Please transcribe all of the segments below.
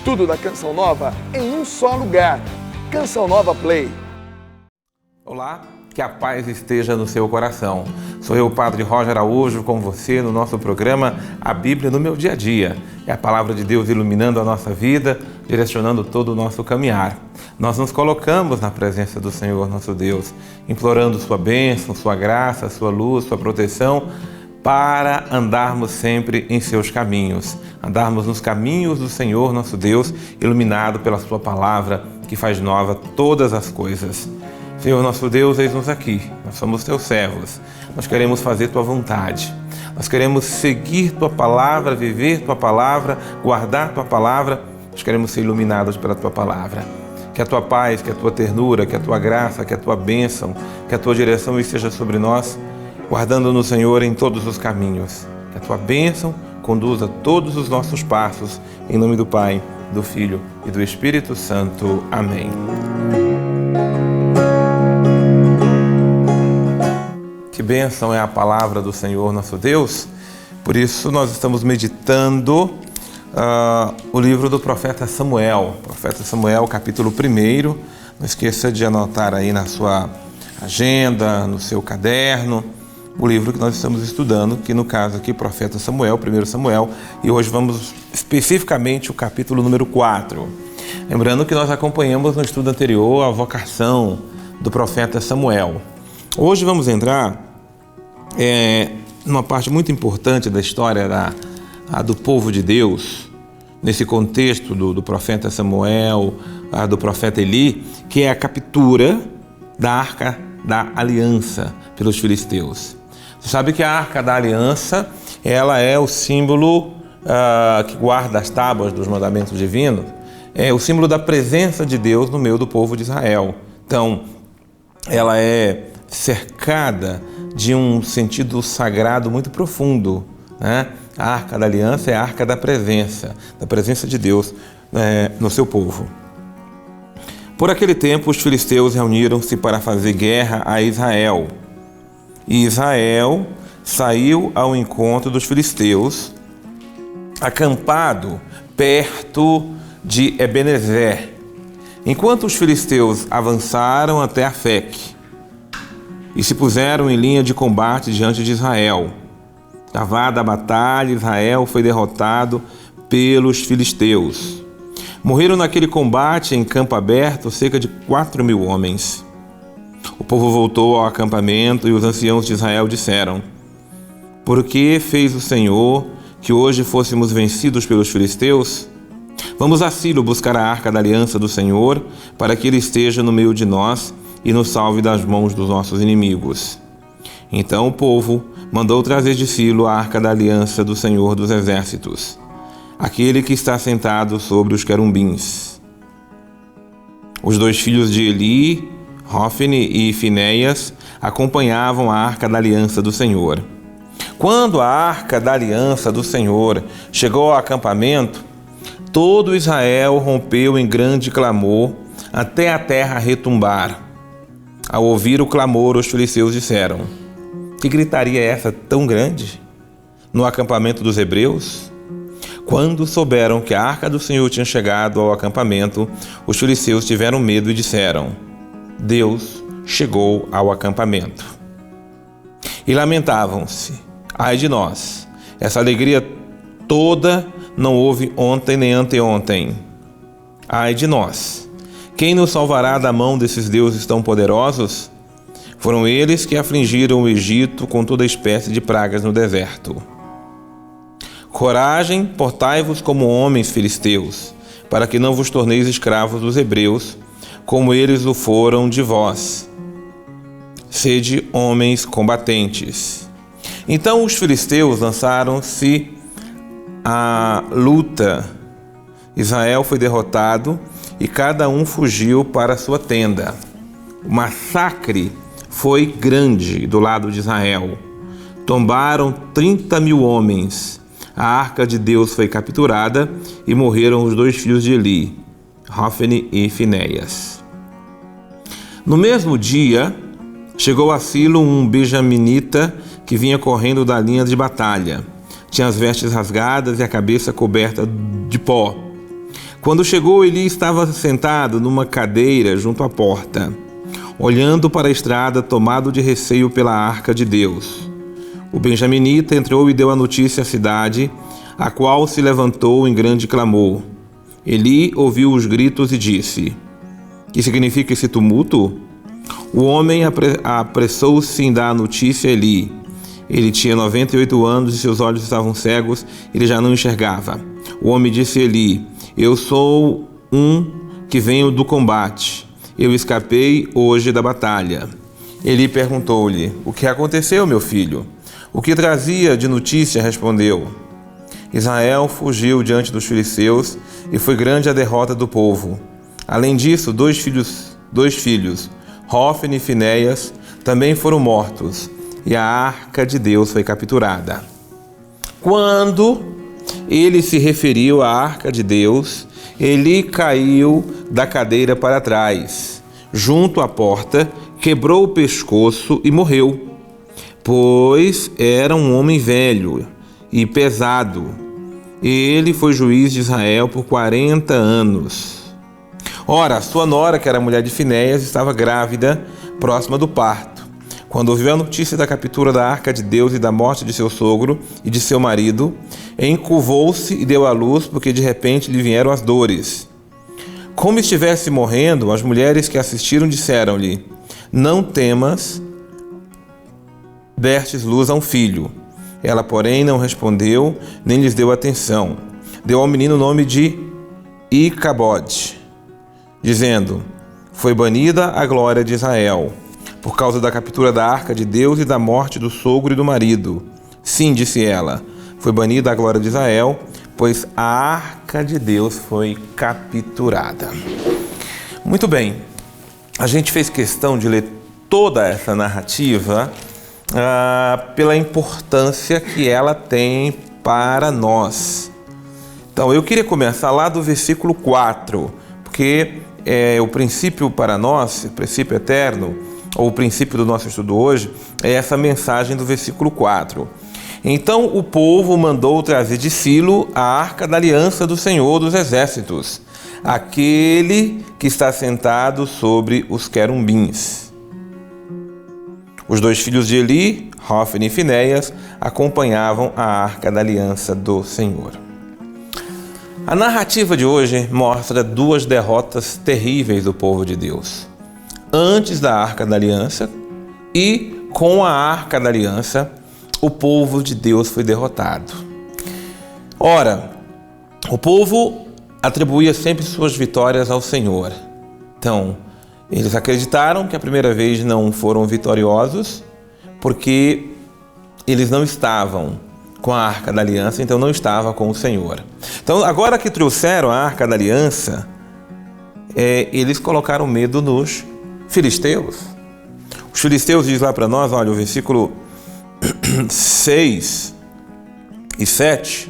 Tudo da Canção Nova em um só lugar. Canção Nova Play. Olá, que a paz esteja no seu coração. Sou eu, Padre Roger Araújo, com você no nosso programa A Bíblia no Meu Dia a Dia. É a palavra de Deus iluminando a nossa vida, direcionando todo o nosso caminhar. Nós nos colocamos na presença do Senhor, nosso Deus, implorando sua bênção, sua graça, sua luz, sua proteção, para andarmos sempre em seus caminhos, andarmos nos caminhos do Senhor, nosso Deus, iluminado pela sua palavra, que faz nova todas as coisas. Senhor, nosso Deus, eis-nos aqui, nós somos teus servos, nós queremos fazer tua vontade, nós queremos seguir tua palavra, viver tua palavra, guardar tua palavra, nós queremos ser iluminados pela tua palavra. Que a tua paz, que a tua ternura, que a tua graça, que a tua bênção, que a tua direção esteja sobre nós, guardando-nos, Senhor, em todos os caminhos. Que a tua bênção conduza todos os nossos passos, em nome do Pai, do Filho e do Espírito Santo. Amém. Que bênção é a palavra do Senhor, nosso Deus. Por isso nós estamos meditando o livro do profeta Samuel. Profeta Samuel, capítulo 1. Não esqueça de anotar aí na sua agenda, no seu caderno, o livro que nós estamos estudando, que no caso aqui, profeta Samuel, 1 Samuel, e hoje vamos especificamente o capítulo número 4. Lembrando que nós acompanhamos no estudo anterior a vocação do profeta Samuel. Hoje vamos entrar numa parte muito importante da história do povo de Deus, nesse contexto do profeta Samuel, do profeta Eli, que é a captura da Arca da Aliança pelos filisteus. Você sabe que a Arca da Aliança, ela é o símbolo que guarda as tábuas dos mandamentos divinos, é o símbolo da presença de Deus no meio do povo de Israel. Então, ela é cercada de um sentido sagrado muito profundo, né? A Arca da Aliança é a Arca da presença de Deus no seu povo. Por aquele tempo, os filisteus reuniram-se para fazer guerra a Israel. E Israel saiu ao encontro dos filisteus, acampado perto de Ebenezer, enquanto os filisteus avançaram até Afec e se puseram em linha de combate diante de Israel. Travada a batalha, Israel foi derrotado pelos filisteus. Morreram naquele combate em campo aberto cerca de 4.000 homens. O povo voltou ao acampamento e os anciãos de Israel disseram: por que fez o Senhor que hoje fôssemos vencidos pelos filisteus? Vamos a Silo buscar a Arca da Aliança do Senhor, para que ele esteja no meio de nós e nos salve das mãos dos nossos inimigos. Então o povo mandou trazer de Silo a Arca da Aliança do Senhor dos Exércitos, aquele que está sentado sobre os querubins. Os dois filhos de Eli, Hofni e Finéias, acompanhavam a Arca da Aliança do Senhor. Quando a Arca da Aliança do Senhor chegou ao acampamento, todo Israel rompeu em grande clamor até a terra retumbar. Ao ouvir o clamor, os filisteus disseram: que gritaria é essa tão grande no acampamento dos hebreus? Quando souberam que a Arca do Senhor tinha chegado ao acampamento, os filisteus tiveram medo e disseram: Deus chegou ao acampamento. E lamentavam-se: ai de nós, essa alegria toda não houve ontem nem anteontem. Ai de nós, quem nos salvará da mão desses deuses tão poderosos? Foram eles que afligiram o Egito com toda espécie de pragas no deserto. Coragem, portai-vos como homens filisteus, para que não vos torneis escravos dos hebreus, como eles o foram de vós. Sede homens combatentes. Então os filisteus lançaram-se à luta. Israel foi derrotado e cada um fugiu para a sua tenda. O massacre foi grande do lado de Israel. Tombaram 30.000 homens. A arca de Deus foi capturada e morreram os dois filhos de Eli, Hofni e Finéias. No mesmo dia, chegou a Silo um benjaminita que vinha correndo da linha de batalha. Tinha as vestes rasgadas e a cabeça coberta de pó. Quando chegou, Eli estava sentado numa cadeira junto à porta, olhando para a estrada, tomado de receio pela arca de Deus. O benjaminita entrou e deu a notícia à cidade, a qual se levantou em grande clamor. Eli ouviu os gritos e disse: que significa esse tumulto? O homem apressou-se em dar a notícia a Eli. Ele tinha 98 anos e seus olhos estavam cegos, ele já não enxergava. O homem disse a Eli: eu sou um que venho do combate. Eu escapei hoje da batalha. Eli perguntou-lhe: o que aconteceu, meu filho? O que trazia de notícia? Respondeu: Israel fugiu diante dos filisteus e foi grande a derrota do povo. Além disso, dois filhos, Hófni e Finéias, também foram mortos, e a arca de Deus foi capturada. Quando ele se referiu à arca de Deus, Eli caiu da cadeira para trás, junto à porta, quebrou o pescoço e morreu, pois era um homem velho e pesado. Ele foi juiz de Israel por 40 anos. Ora, sua nora, que era mulher de Finéias, estava grávida, próxima do parto. Quando ouviu a notícia da captura da arca de Deus e da morte de seu sogro e de seu marido, encurvou-se e deu à luz, porque de repente lhe vieram as dores. Como estivesse morrendo, as mulheres que assistiram disseram-lhe: não temas, destes luz a um filho. Ela, porém, não respondeu, nem lhes deu atenção. Deu ao menino o nome de Icabode, dizendo: foi banida a glória de Israel, por causa da captura da arca de Deus e da morte do sogro e do marido. Sim, disse ela, foi banida a glória de Israel, pois a arca de Deus foi capturada. Muito bem, a gente fez questão de ler toda essa narrativa pela importância que ela tem para nós. Então, eu queria começar lá do versículo 4, porque o princípio para nós, o princípio eterno, ou o princípio do nosso estudo hoje, é essa mensagem do versículo 4. Então o povo mandou trazer de Silo a arca da aliança do Senhor dos Exércitos, aquele que está sentado sobre os querubins. Os dois filhos de Eli, Hófni e Finéias, acompanhavam a arca da aliança do Senhor. A narrativa de hoje mostra duas derrotas terríveis do povo de Deus. Antes da arca da aliança e com a arca da aliança, o povo de Deus foi derrotado. Ora, o povo atribuía sempre suas vitórias ao Senhor. Então, eles acreditaram que a primeira vez não foram vitoriosos porque eles não estavam com a arca da aliança, então não estava com o Senhor. Então, agora que trouxeram a arca da aliança, eles colocaram medo nos filisteus. Os filisteus diz lá para nós, olha, o versículo 6 e 7,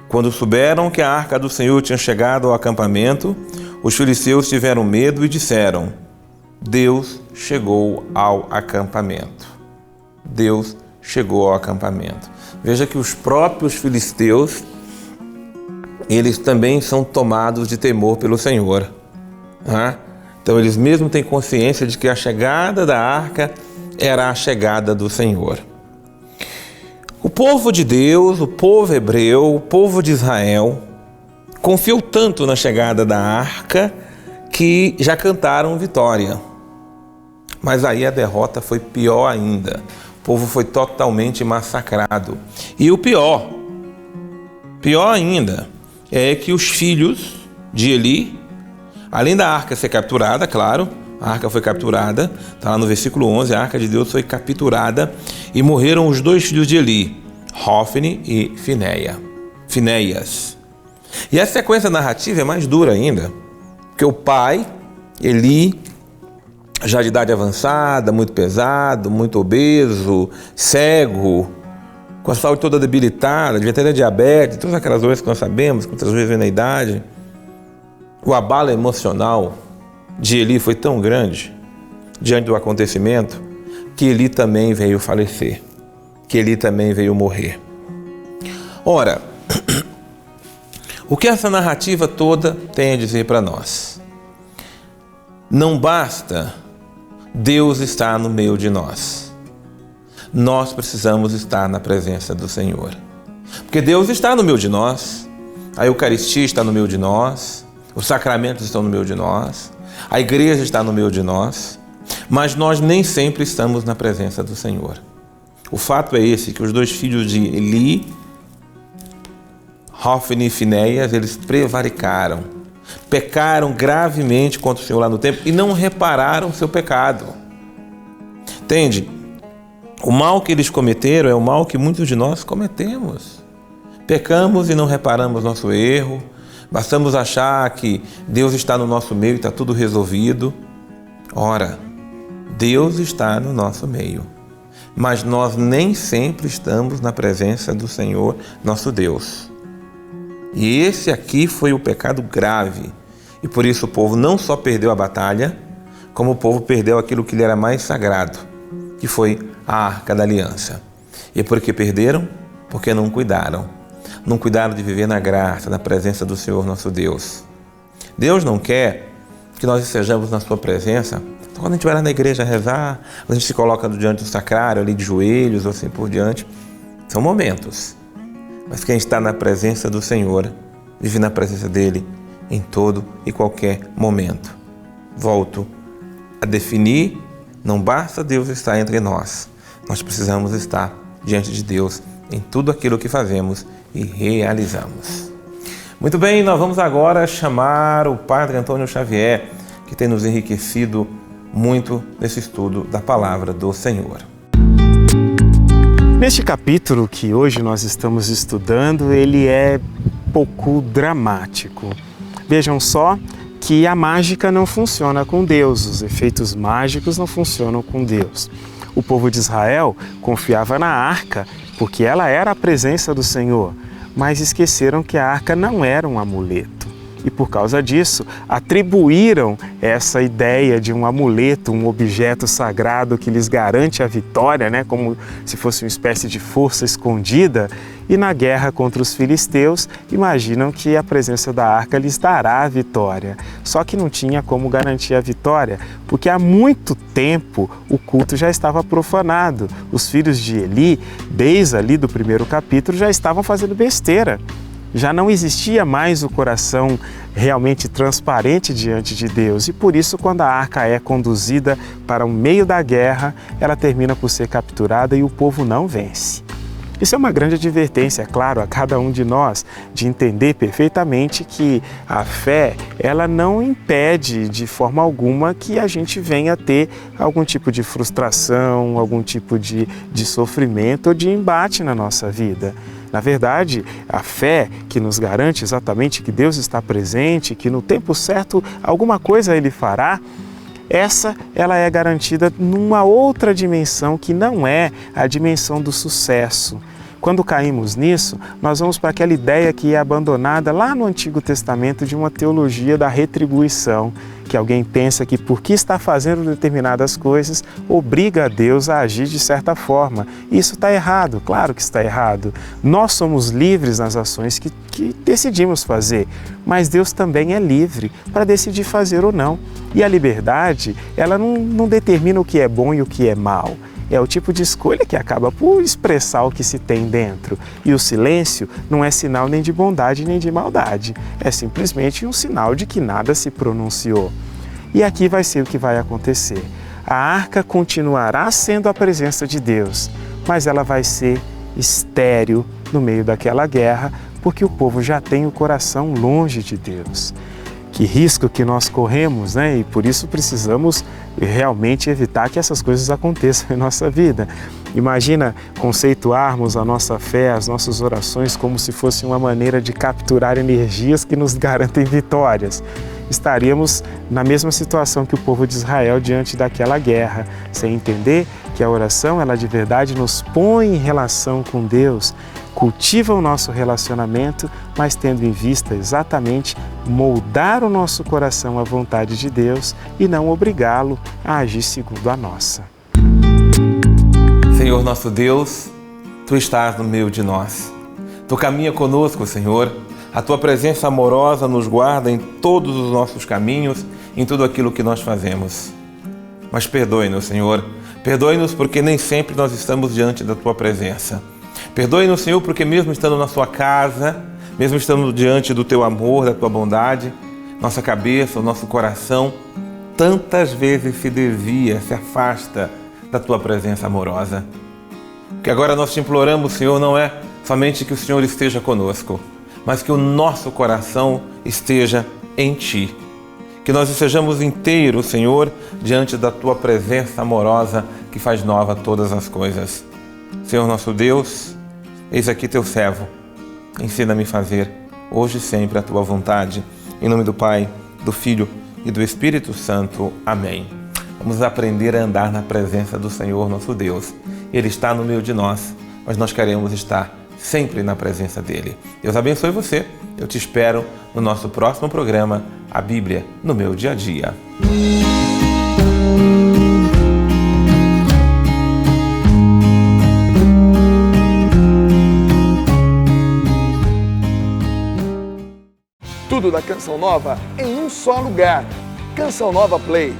quando souberam que a arca do Senhor tinha chegado ao acampamento, os filisteus tiveram medo e disseram: Deus chegou ao acampamento. Deus chegou ao acampamento. Veja que os próprios filisteus, eles também são tomados de temor pelo Senhor. Então eles mesmo têm consciência de que a chegada da arca era a chegada do Senhor. O povo de Deus, o povo hebreu, o povo de Israel, confiou tanto na chegada da arca que já cantaram vitória. Mas aí a derrota foi pior ainda. O povo foi totalmente massacrado. E o pior ainda, é que os filhos de Eli, além da arca ser capturada, claro, a arca foi capturada, está lá no versículo 11, a arca de Deus foi capturada e morreram os dois filhos de Eli, Hófni e Finéias. E a sequência narrativa é mais dura ainda, porque o pai, Eli, já de idade avançada, muito pesado, muito obeso, cego, com a saúde toda debilitada, devia ter diabetes, todas aquelas doenças que nós sabemos, que muitas vezes vem na idade. O abalo emocional de Eli foi tão grande, diante do acontecimento, que Eli também veio falecer, que Eli também veio morrer. Ora, O que essa narrativa toda tem a dizer para nós? Não basta Deus estar no meio de nós. Nós precisamos estar na presença do Senhor. Porque Deus está no meio de nós, a Eucaristia está no meio de nós, os sacramentos estão no meio de nós, a igreja está no meio de nós, mas nós nem sempre estamos na presença do Senhor. O fato é esse, que os dois filhos de Eli, Hofni e Finéias, eles prevaricaram, pecaram gravemente contra o Senhor lá no templo e não repararam o seu pecado. Entende? O mal que eles cometeram é o mal que muitos de nós cometemos. Pecamos e não reparamos nosso erro, bastamos achar que Deus está no nosso meio e está tudo resolvido. Ora, Deus está no nosso meio, mas nós nem sempre estamos na presença do Senhor, nosso Deus. E esse aqui foi o pecado grave. E por isso o povo não só perdeu a batalha, como o povo perdeu aquilo que lhe era mais sagrado, que foi a Arca da Aliança. E por que perderam? Porque não cuidaram. Não cuidaram de viver na graça, na presença do Senhor nosso Deus. Deus não quer que nós estejamos na sua presença quando a gente vai lá na igreja rezar, quando a gente se coloca diante do sacrário, ali de joelhos ou assim por diante. São momentos. Mas quem está na presença do Senhor, vive na presença dele em todo e qualquer momento. Volto a definir, não basta Deus estar entre nós. Nós precisamos estar diante de Deus em tudo aquilo que fazemos e realizamos. Muito bem, nós vamos agora chamar o Padre Antônio Xavier, que tem nos enriquecido muito nesse estudo da Palavra do Senhor. Neste capítulo que hoje nós estamos estudando, ele é pouco dramático. Vejam só que a mágica não funciona com Deus, os efeitos mágicos não funcionam com Deus. O povo de Israel confiava na arca porque ela era a presença do Senhor, mas esqueceram que a arca não era um amuleto. E por causa disso, atribuíram essa ideia de um amuleto, um objeto sagrado que lhes garante a vitória, como se fosse uma espécie de força escondida. E na guerra contra os filisteus, imaginam que a presença da arca lhes dará a vitória. Só que não tinha como garantir a vitória, porque há muito tempo o culto já estava profanado. Os filhos de Eli, desde ali do primeiro capítulo, já estavam fazendo besteira. Já não existia mais o coração realmente transparente diante de Deus e por isso quando a arca é conduzida para o meio da guerra, ela termina por ser capturada e o povo não vence. Isso é uma grande advertência, é claro, a cada um de nós de entender perfeitamente que a fé, ela não impede de forma alguma que a gente venha ter algum tipo de frustração, algum tipo de sofrimento ou de embate na nossa vida. Na verdade, a fé que nos garante exatamente que Deus está presente, que no tempo certo alguma coisa Ele fará, ela é garantida numa outra dimensão que não é a dimensão do sucesso. Quando caímos nisso, nós vamos para aquela ideia que é abandonada lá no Antigo Testamento de uma teologia da retribuição, que alguém pensa que porque está fazendo determinadas coisas, obriga a Deus a agir de certa forma. Isso está errado, claro que está errado. Nós somos livres nas ações que decidimos fazer, mas Deus também é livre para decidir fazer ou não. E a liberdade, ela não determina o que é bom e o que é mal. É o tipo de escolha que acaba por expressar o que se tem dentro. E o silêncio não é sinal nem de bondade nem de maldade. É simplesmente um sinal de que nada se pronunciou. E aqui vai ser o que vai acontecer. A arca continuará sendo a presença de Deus, mas ela vai ser estéril no meio daquela guerra, porque o povo já tem o coração longe de Deus. Que risco que nós corremos, E por isso precisamos realmente evitar que essas coisas aconteçam em nossa vida. Imagina conceituarmos a nossa fé, as nossas orações como se fosse uma maneira de capturar energias que nos garantem vitórias. Estaríamos na mesma situação que o povo de Israel diante daquela guerra, sem entender que a oração, ela de verdade nos põe em relação com Deus, cultiva o nosso relacionamento, mas tendo em vista exatamente moldar o nosso coração à vontade de Deus e não obrigá-lo a agir segundo a nossa. Senhor nosso Deus, Tu estás no meio de nós. Tu caminha conosco, Senhor, A Tua presença amorosa nos guarda em todos os nossos caminhos, em tudo aquilo que nós fazemos. Mas perdoe-nos, Senhor. Perdoe-nos porque nem sempre nós estamos diante da Tua presença. Perdoe-nos, Senhor, porque mesmo estando na Sua casa, mesmo estando diante do Teu amor, da Tua bondade, nossa cabeça, o nosso coração, tantas vezes se desvia, se afasta da Tua presença amorosa. O que agora nós te imploramos, Senhor, não é somente que o Senhor esteja conosco, mas que o nosso coração esteja em Ti. Que nós estejamos inteiros, Senhor, diante da Tua presença amorosa que faz nova todas as coisas. Senhor nosso Deus, eis aqui Teu servo. Ensina-me a fazer, hoje e sempre, a Tua vontade. Em nome do Pai, do Filho e do Espírito Santo. Amém. Vamos aprender a andar na presença do Senhor nosso Deus. Ele está no meio de nós, mas nós queremos estar sempre na presença dEle. Deus abençoe você. Eu te espero no nosso próximo programa, A Bíblia no Meu Dia a Dia. Tudo da Canção Nova em um só lugar. Canção Nova Play.